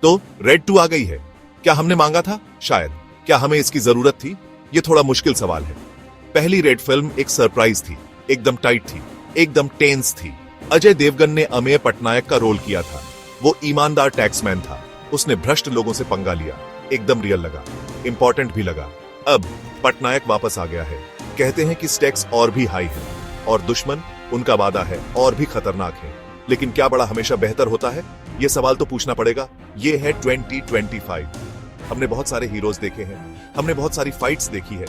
तो रेड 2 आ गई है। क्या हमने मांगा था? शायद। क्या हमें इसकी जरूरत थी? ये थोड़ा मुश्किल सवाल है। पहली रेड फिल्म एक सरप्राइज थी, एकदम टाइट थी, एकदम टेंस थी। अजय देवगन ने अमेय पटनायक का रोल किया था। वो ईमानदार टैक्समैन था। उसने भ्रष्ट लोगों से पंगा लिया। एकदम रियल लगा, इंपॉर्टेंट भी लगा। अब पटनायक वापस आ गया है। कहते हैं कि स्टेक्स और भी हाई है और दुश्मन, उनका वादा है, और भी खतरनाक है। लेकिन क्या बड़ा हमेशा बेहतर होता है? ये सवाल तो पूछना पड़ेगा। ये है 2025। हमने बहुत सारे हीरोज देखे हैं, हमने बहुत सारी फाइट्स देखी है।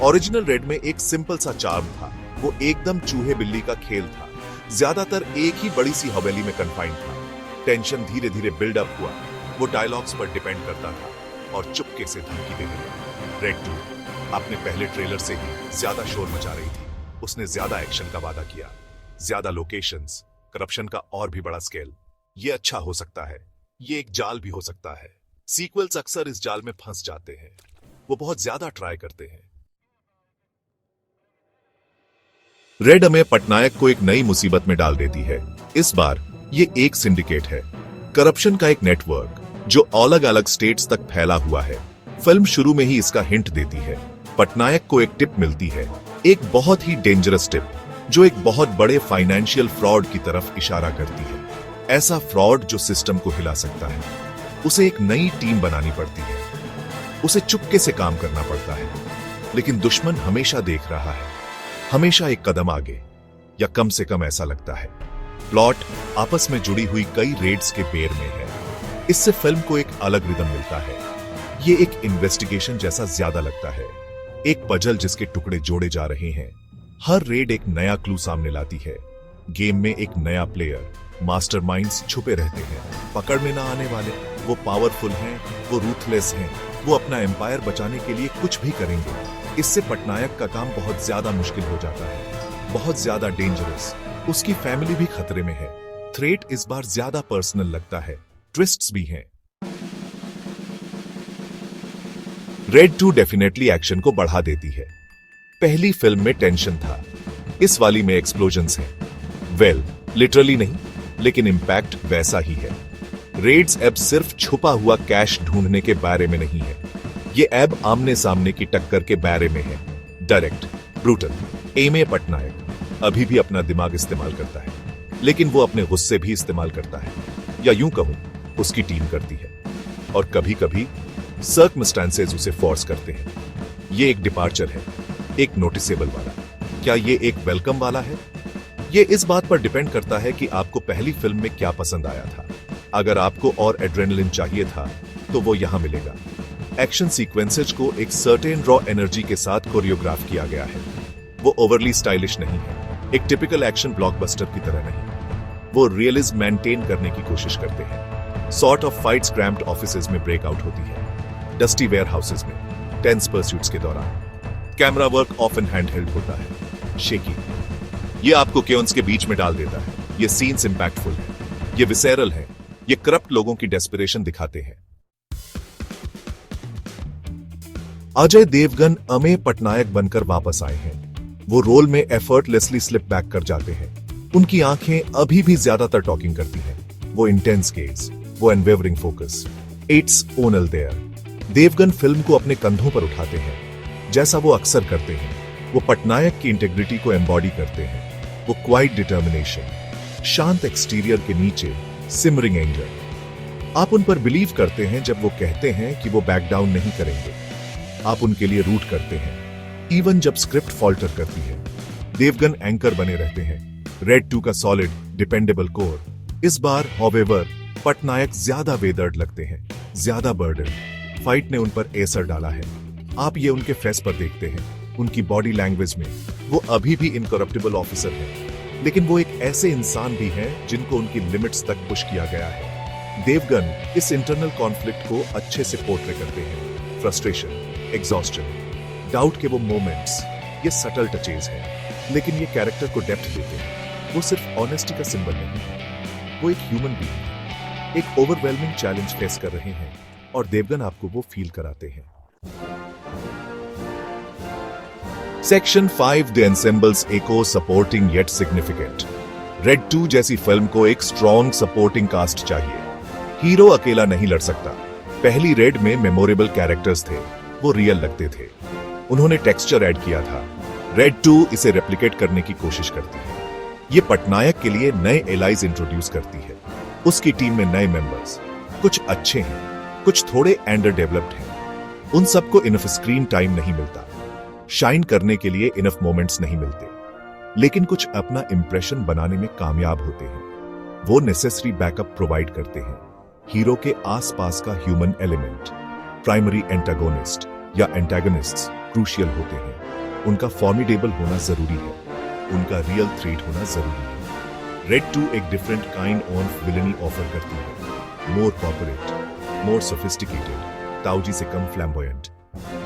ओरिजिनल रेड में एक सिंपल सा चार्म था। वो एकदम चूहे बिल्ली का खेल था। ज्यादातर एक ही बड़ी सी हवेली में कन्फाइंड था। टेंशन धीरे धीरे बिल्डअप हुआ। वो डायलॉग्स पर डिपेंड करता था और चुपके से धमकी देने लगा। रेड 2 अपने पहले ट्रेलर से ही ज्यादा शोर मचा रही थी। उसने ज्यादा एक्शन का वादा किया, ज्यादा लोकेशंस, करप्शन का और भी बड़ा स्केल। ये अच्छा हो सकता है, ये एक जाल भी हो सकता है। सीक्वल्स अक्सर इस जाल में फंस जाते हैं। वो बहुत ज्यादा ट्राई करते हैं। रेड अमेय पटनायक को एक नई मुसीबत में डाल देती है। इस बार ये एक सिंडिकेट है, करप्शन का एक नेटवर्क जो अलग अलग स्टेट्स तक फैला हुआ है। फिल्म शुरू में ही इसका हिंट देती है। पटनायक को एक टिप मिलती है, एक बहुत ही डेंजरस टिप जो एक बहुत बड़े फाइनेंशियल फ्रॉड की तरफ इशारा करती है। ऐसा फ्रॉड जो सिस्टम को हिला सकता है। उसे एक नई टीम बनानी पड़ती है। उसे चुपके से काम करना पड़ता है। लेकिन दुश्मन हमेशा देख रहा है, हमेशा एक कदम आगे, या कम से कम ऐसा लगता है। प्लॉट आपस में जुड़ी हुई कई रेड्स के पेड़ में है। इससे फिल्म को एक अलग रिदम मिलता है। ये एक इन्वेस्टिगेशन जैसा ज्यादा लगता है, एक पजल जिसके टुकड़े जोड़े जा रहे हैं। हर रेड एक नया क्लू सामने लाती है। गेम में एक नया प्लेयर, मास्टरमाइंड्स छुपे रहते हैं, पकड़ में ना आने वाले। वो पावरफुल हैं, वो रूथलेस हैं, वो अपना एम्पायर बचाने के लिए कुछ भी करेंगे। इससे पटनायक का काम बहुत ज्यादा मुश्किल हो जाता है, बहुत ज्यादा डेंजरस। उसकी फैमिली भी खतरे में है। थ्रेट इस बार ज्यादा पर्सनल लगता है, ट्विस्ट्स भी हैं। रेड 2 डेफिनेटली एक्शन को बढ़ा देती है। पहली फिल्म में टेंशन था, इस वाली में एक्सप्लोजन्स हैं। वेल, लिटरली नहीं, लेकिन इंपैक्ट वैसा ही है। रेड्स अब सिर्फ छुपा हुआ कैश ढूंढने के बारे में नहीं है। ये अब आमने सामने की टक्कर के बारे में है। Direct, brutal. अमेय पटनायक अभी भी अपना दिमाग इस्तेमाल करता है, लेकिन वो अपने गुस्से भी इस्तेमाल करता है, या यूं कहूं, उसकी टीम करती है। और कभी कभी सर्कमस्टेंसेस उसे फोर्स करते हैं। ये एक डिपार्चर है, एक नोटिसेबल वाला। क्या ये एक वेलकम वाला है? ये इस बात पर डिपेंड करता है कि आपको पहली फिल्म में क्या पसंद आया था। अगर आपको और एड्रेनलिन चाहिए था तो वो यहां मिलेगा। एक्शन सीक्वेंसेज को एक सर्टेन रॉ एनर्जी के साथ कोरियोग्राफ किया गया है। वो ओवरली स्टाइलिश नहीं है, एक टिपिकल एक्शन ब्लॉकबस्टर की तरह नहीं। वो रियलिज्म मेंटेन करने की कोशिश करते हैं। Sort of fights cramped offices में ब्रेकआउट होती है, डस्टी वेयर हाउसेज में, टेंस परस्यूट्स के दौरान। कैमरा वर्क ऑफन हैंडहेल्ड होता है, शेकी। ये आपको केओन्स के बीच में डाल देता है। ये सीन्स इंपैक्टफुल है, ये विसेरल है, ये करप्ट लोगों की डेस्पिरेशन दिखाते हैं। अजय देवगन अमेय पटनायक बनकर वापस आए हैं। वो रोल में एफर्टलेसली स्लिप बैक कर जाते हैं। उनकी आंखें अभी भी ज्यादातर टॉकिंग करती हैं। वो इंटेंस गेज, वो अनवेवरिंग फोकस, इट्स ओनल देयर। देवगन फिल्म को अपने कंधों पर उठाते हैं, जैसा वो अक्सर करते हैं। वो पटनायक की इंटेग्रिटी को एम्बॉडी करते हैं। वो क्वाइट डिटर्मिनेशन, शांत एक्सटीरियर के नीचे सिमरिंग एंगर। आप उन पर बिलीव करते हैं जब वो कहते हैं कि वो बैक डाउन नहीं करेंगे। आप उनके लिए रूट करते हैं, इवन जब स्क्रिप्ट फॉल्टर करती है। देवगन एंकर बने रहते हैं, रेड 2 का सॉलिड डिपेंडेबल कोर। इस बार हॉवेवर पटनायक ज्यादा वेदर्ड लगते हैं, ज्यादा बर्डन। फाइट ने उन पर असर डाला है। आप ये उनके फेस पर देखते हैं, उनकी बॉडी लैंग्वेज में। वो अभी भी इनकरप्टिबल ऑफिसर हैं, लेकिन वो एक ऐसे इंसान भी हैं जिनको उनकी लिमिट्स तक पुश किया गया है। देवगन इस इंटरनल कॉन्फ्लिक्ट को अच्छे से पोर्ट्रे करते हैं। फ्रस्ट्रेशन, एग्जॉस्शन, डाउट के वो मोमेंट्स, ये सटल टचेज हैं, लेकिन ये कैरेक्टर को डेप्थ देते हैं। वो सिर्फ ऑनेस्टी का सिंबल नहीं है, वो एक ह्यूमन बीइंग है, एक ओवरवेलमिंग चैलेंज फेस कर रहे हैं, और देवगन आपको वो फील कराते हैं। Section 5 the ensembles echo supporting yet significant. Raid 2 जैसी फिल्म को एक स्ट्रॉन्ग सपोर्टिंग कास्ट चाहिए। हीरो अकेला नहीं लड़ सकता। पहली रेड में मेमोरेबल कैरेक्टर्स थे, वो रियल लगते थे। उन्होंने टेक्सचर ऐड किया था। रेड 2 इसे रेप्लिकेट करने की कोशिश करती है। ये पटनायक के लिए नए एलाइज इंट्रोड्यूस करती है। उसकी टीम में नए मेंबर्स, कुछ अच्छे हैं, कुछ थोड़े अंडर डेवलप्ड हैं। उन सबको इनफ स्क्रीन टाइम नहीं मिलता, शाइन करने के लिए इनफ मोमेंट्स नहीं मिलते, लेकिन कुछ अपना इंप्रेशन बनाने में कामयाब होते हैं। वो नेसेसरी बैकअप प्रोवाइड करते हैं। हीरो के आसपास का ह्यूमन एलिमेंट, प्राइमरी एंटागोनिस्ट या एंटागोनिस्ट्स क्रूशियल होते हैं। उनका फॉर्मिडेबल होना जरूरी है, उनका रियल थ्रेट होना जरूरी है। रेड 2 एक डिफरेंट काइंड ऑफ विलेनी ऑफर करती है, मोर कॉर्पोरेट, मोर सोफिस्टिकेटेड, ताऊजी से कम फ्लैम्बोयंट।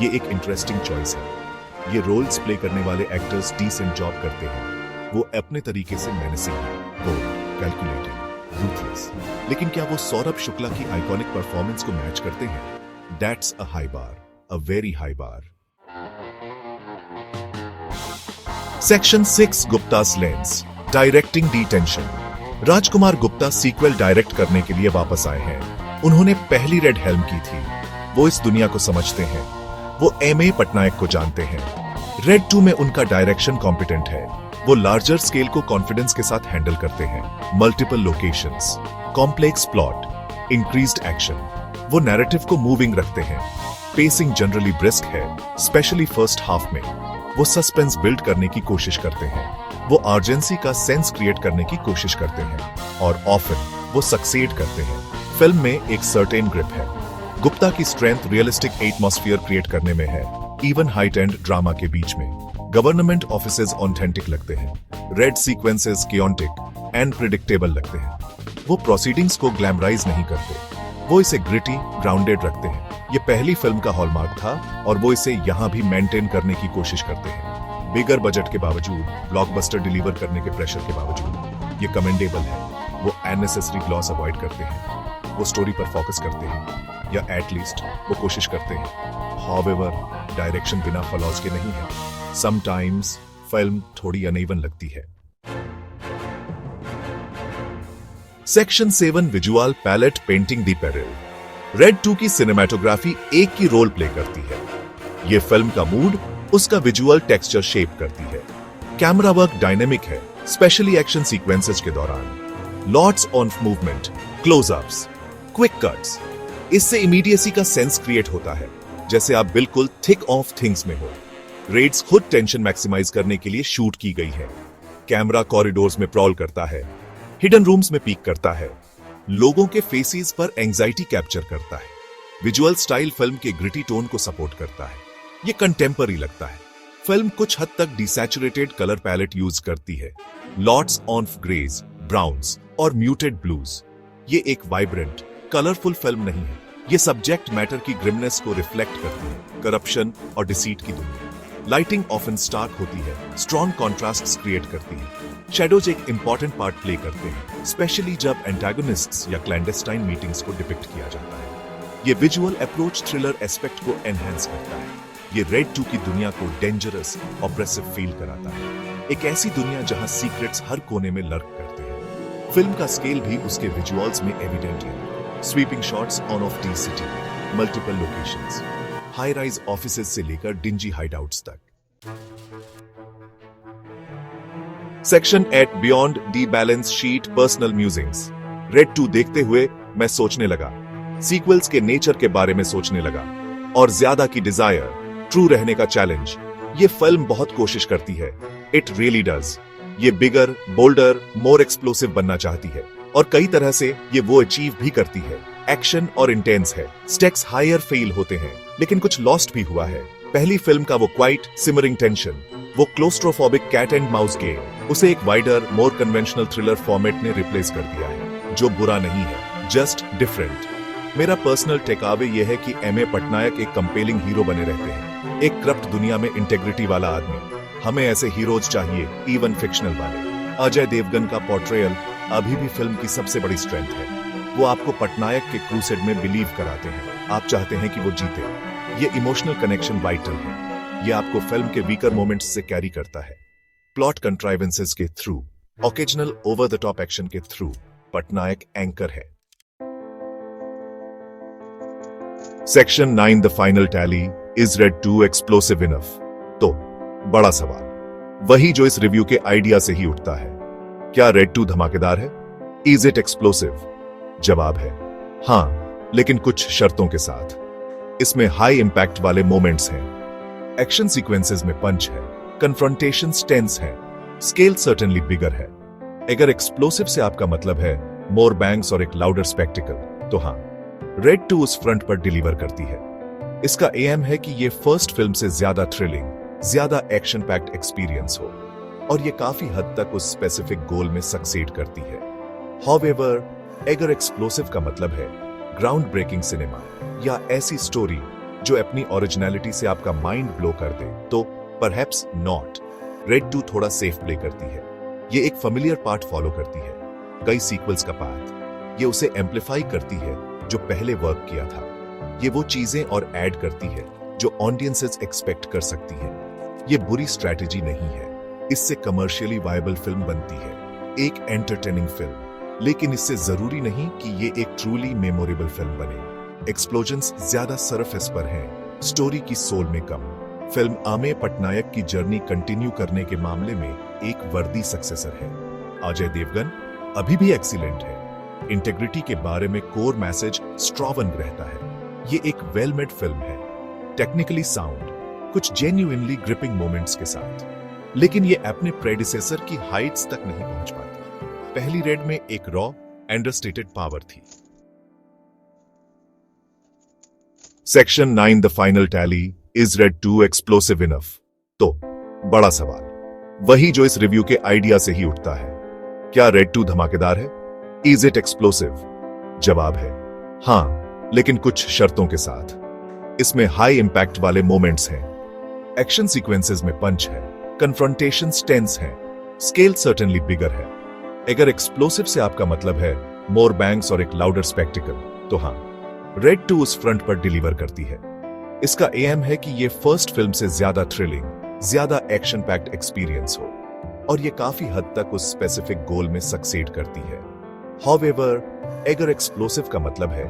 ये एक इंटरेस्टिंग चॉइस है। ये रोल्स प्ले करने वाले एक्टर्स डिसेंट जॉब करते हैं। वो अपने तरीके से मेनेसिंग है, बोल्ड, कैलकुलेटेड, रूथलेस। लेकिन क्या वो सौरभ शुक्ला की आइकॉनिक परफॉर्मेंस को मैच करते हैं? That's a high bar, a very high bar. Section 6 Gupta's lens, directing detention. Rajkumar Gupta sequel direct करने के लिए वापस आए हैं। उन्होंने पहली रेड हेल्म की थी। वो इस दुनिया को समझते हैं। वो एमए पटनायक को जानते हैं। रेड 2 में उनका डायरेक्शन कॉम्पिटेंट है। वो लार्जर स्केल को कॉन्फिडेंस के साथ हैंडल करते हैं। Multiple locations, complex plot, increased action. वो नैरेटिव को मूविंग रखते हैं। पेसिंग जनरली ब्रिस्क है, स्पेशली फर्स्ट हाफ में। वो सस्पेंस बिल्ड करने की कोशिश करते हैं। वो अर्जेंसी का सेंस क्रिएट करने की कोशिश करते हैं और ऑफन वो सक्सेड करते हैं। फिल्म में एक सर्टेन ग्रिप है। गुप्ता की स्ट्रेंथ रियलिस्टिक एटमॉस्फेयर क्रिएट करने में है, इवन हाइट एंड ड्रामा के बीच में। गवर्नमेंट ऑफिसेज ऑथेंटिक लगते हैं। Red sequences chaotic and predictable लगते हैं। वो प्रोसीडिंग्स को ग्लैमराइज नहीं करते, वो इसे ग्रिटी, ग्राउंडेड रखते हैं। ये पहली फिल्म का हॉलमार्क था और वो इसे यहां भी मेंटेन करने की कोशिश करते हैं। बिगर बजट के बावजूद, ब्लॉकबस्टर डिलीवर करने के प्रेशर के बावजूद ये कमेंडेबल है। वो अननेसेसरी ग्लॉस अवॉइड करते हैं। वो स्टोरी पर फोकस करते हैं, या एटलीस्ट वो कोशिश करते हैं। हाउएवर, डायरेक्शन बिना फ्लॉज के नहीं है। समटाइम्स फिल्म थोड़ी अनइवन लगती है। Section 7 visual palette painting the peril. Raid 2 की सिनेमैटोग्राफी एक की रोल प्ले करती है। ये फिल्म का मूड उसका विजुअल टेक्सचर शेप करती है। कैमरा वर्क डायनेमिक है, स्पेशली एक्शन सीक्वेंसेस के दौरान। Lots of movement, close-ups, quick cuts. इससे इमीडिएसी का सेंस क्रिएट होता है, जैसे आप बिल्कुल थिक ऑफ थिंग्स में हो। रेड्स खुद टेंशन मैक्सिमाइज करने के लिए शूट की गई है। कैमरा कॉरिडोर्स में प्रॉल करता है, हिडन रूम्स में पीक करता है, लोगों के फेसेस पर एंजाइटी कैप्चर करता है। विजुअल स्टाइल फिल्म के ग्रिटी टोन को सपोर्ट करता है। ये कंटेम्पररी लगता है। फिल्म कुछ हद तक डिसैचुरेटेड कलर पैलेट यूज करती है, लॉट्स ऑफ ग्रेज, ब्राउन्स और म्यूटेड ब्लूज। ये एक वाइब्रेंट, कलरफुल फिल्म नहीं है। ये सब्जेक्ट मैटर की ग्रिमनेस को रिफ्लेक्ट करती है, करप्शन और डिसीट की दुनिया। लाइटिंग ऑफन स्टार्क होती है, स्ट्रॉन्ग कॉन्ट्रास्ट्स क्रिएट करती है। शैडोज एक इंपॉर्टेंट पार्ट प्ले करते हैं, स्पेशली जब एंटागोनिस्ट्स या क्लैंडेस्टाइन मीटिंग्स को डिपिक्ट किया जाता है। ये विजुअल अप्रोच थ्रिलर एस्पेक्ट को एनहेंस करता है। ये रेड 2 की दुनिया को डेंजरस, ऑप्रेसिव फील कराता है। एक ऐसी दुनिया जहां सीक्रेट्स हर कोने में लर्क करते हैं। फिल्म का स्केल भी उसके विजुअल्स में एविडेंट है। Sweeping shots on of the city, multiple locations, high rise offices से लेकर डिंजी हाइडआउट्स तक। Section 8 beyond the balance sheet, personal musings. Red 2 देखते हुए मैं सोचने लगा, सीक्वल्स के नेचर के बारे में सोचने लगा, और ज्यादा की डिजायर, ट्रू रहने का चैलेंज। ये फिल्म बहुत कोशिश करती है, इट रियली डज। ये बिगर, बोल्डर, मोर एक्सप्लोसिव बनना चाहती है, और कई तरह से ये वो अचीव भी करती है। एक्शन और इंटेंस है, स्टेक्स हायर फेल होते हैं, लेकिन कुछ लॉस्ट भी हुआ है। पहली फिल्म का वो क्वाइट सिमरिंग टेंशन, वो claustrophobic cat and mouse game, उसे एक wider, more conventional thriller format ने रिप्लेस कर दिया है, जो बुरा नहीं है, जस्ट डिफरेंट। मेरा पर्सनल टेकअवे यह है कि एमए पटनायक एक कंपेलिंग हीरो बने रहते हैं, एक करप्ट दुनिया में इंटेग्रिटी वाला आदमी। हमें ऐसे हीरोज चाहिए, इवन फिक्शनल वाले। अजय देवगन का पोर्ट्रेयल अभी भी फिल्म की सबसे बड़ी स्ट्रेंथ है। वो आपको पटनायक के क्रूसेड में बिलीव कराते हैं। आप चाहते हैं कि वो जीते। ये इमोशनल कनेक्शन वाइटल है। ये आपको फिल्म के वीकर मोमेंट्स से कैरी करता है। प्लॉट कंट्राइवेंसेस के through, occasional over the top action के थ्रू पटनायक एंकर है। Section 9 the final tally is red 2 explosive enough. तो बड़ा सवाल वही जो इस रिव्यू के आइडिया से ही उठता है, क्या रेड 2 धमाकेदार है? Is it explosive? जवाब है हां, लेकिन कुछ शर्तों के साथ। इसमें हाई इंपैक्ट वाले मोमेंट्स हैं, एक्शन सीक्वेंसेस में पंच है, कन्फ्रंटेशंस टेंस है, स्केल सर्टेनली बिगर है। अगर एक्सप्लोसिव से आपका मतलब है मोर बैंग्स और एक लाउडर स्पेक्टिकल, तो हां, रेड 2 उस फ्रंट पर डिलीवर करती है। इसका एम है कि ये फर्स्ट फिल्म से ज्यादा थ्रिलिंग, ज्यादा एक्शन पैक्ड एक्सपीरियंस हो, और ये काफी हद तक उस स्पेसिफिक गोल में सक्सेड करती है। हाउएवर, अगर एक्सप्लोसिव का मतलब है ग्राउंड ब्रेकिंग सिनेमा या ऐसी स्टोरी जो अपनी ओरिजिनलिटी से आपका माइंड ब्लो कर दे, तो परहैप्स नॉट। रेड 2 थोड़ा सेफ प्ले करती है। ये एक फेमिलियर पार्ट फॉलो करती है, कई सीक्वल्स का पाथ। ये उसे एम्पलीफाई करती है जो पहले वर्क किया था। ये वो चीजें और ऐड करती है जो ऑडियंसेस एक्सपेक्ट कर सकती हैं। ये बुरी स्ट्रैटेजी नहीं है, इससे कमर्शियली वायबल फिल्म बनती है, एक एंटरटेनिंग फिल्म। लेकिन इससे जरूरी नहीं कि ये एक ट्रूली मेमोरेबल फिल्म बने। एक्सप्लोजन्स ज्यादा सरफेस पर हैं, स्टोरी की सोल में कम। फिल्म अमेय पटनायक की जर्नी कंटिन्यू करने के मामले में एक वर्दी सक्सेसर है। अजय देवगन अभी भी एक्सीलेंट है। इंटेग्रिटी के बारे में कोर मैसेज स्ट्रॉवन रहता है। ये एक वेल मेड फिल्म है, टेक्निकली साउंड, कुछ जेन्युइनली ग्रिपिंग मोमेंट्स के साथ। लेकिन ये अपने प्रेडिसेसर की हाइट्स तक नहीं पहुंच पाती। पहली रेड में एक रॉ, अंडरस्टेटेड पावर थी। Section 9 the final tally is red 2 explosive enough. तो बड़ा सवाल वही जो इस रिव्यू के आइडिया से ही उठता है, क्या रेड 2 धमाकेदार है? Is it explosive? जवाब है हां, लेकिन कुछ शर्तों के साथ। इसमें हाई इंपैक्ट वाले मोमेंट्स हैं, एक्शन सीक्वेंसेस में पंच है, कन्फ्रंटेशंस टेंस है, स्केल सर्टेनली बिगर है। अगर एक्सप्लोसिव से आपका मतलब है मोर बैंग्स और एक लाउडर स्पेक्टिकल, तो हां, रेड 2 उस फ्रंट पर डिलीवर करती है। इसका एम है कि ये फर्स्ट फिल्म से ज्यादा थ्रिलिंग, ज्यादा एक्शन पैक्ड एक्सपीरियंस हो, और ये काफी हद तक उस स्पेसिफिक गोल में सक्सेड करती है। हाउएवर, अगर एक्सप्लोसिव का मतलब है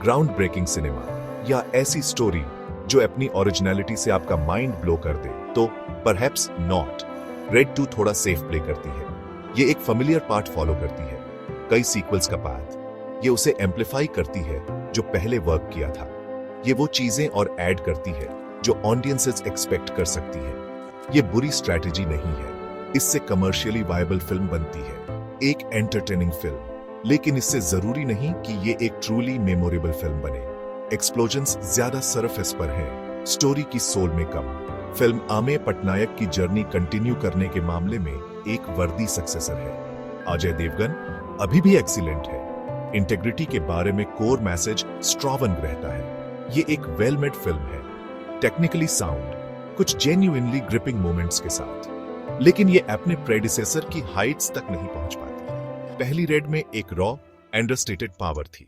ग्राउंड ब्रेकिंग सिनेमा या ऐसी स्टोरी जो अपनी ओरिजिनलिटी से आपका माइंड ब्लो कर दे, तो परहैप्स नॉट। रेड 2 थोड़ा सेफ प्ले करती है। ये एक फेमिलियर पार्ट फॉलो करती है, कई सीक्वल्स का पाथ। ये उसे एम्पलीफाई करती है जो पहले वर्क किया था। ये वो चीजें और ऐड करती है जो ऑडियंसेस एक्सपेक्ट कर सकती है। ये बुरी स्ट्रैटेजी नहीं है, इससे कमर्शियली वायबल फिल्म बनती है, एक एंटरटेनिंग फिल्म। लेकिन इससे जरूरी नहीं कि ये एक ट्रूली मेमोरेबल फिल्म बने। एक्सप्लोजन्स ज्यादा सरफेस पर हैं, स्टोरी की सोल में कम। फिल्म अमेय पटनायक की जर्नी कंटिन्यू करने के मामले में एक वर्दी सक्सेसर है। अजय देवगन अभी भी एक्सीलेंट है। इंटेग्रिटी के बारे में कोर मैसेज स्ट्रॉवन रहता है। ये एक वेल मेड फिल्म है, टेक्निकली साउंड, कुछ जेन्युइनली ग्रिपिंग मोमेंट्स के साथ। लेकिन ये अपने प्रेडिसेसर की हाइट्स तक नहीं पहुंच पाती। पहली रेड में एक रॉ, अंडरस्टेटेड पावर थी।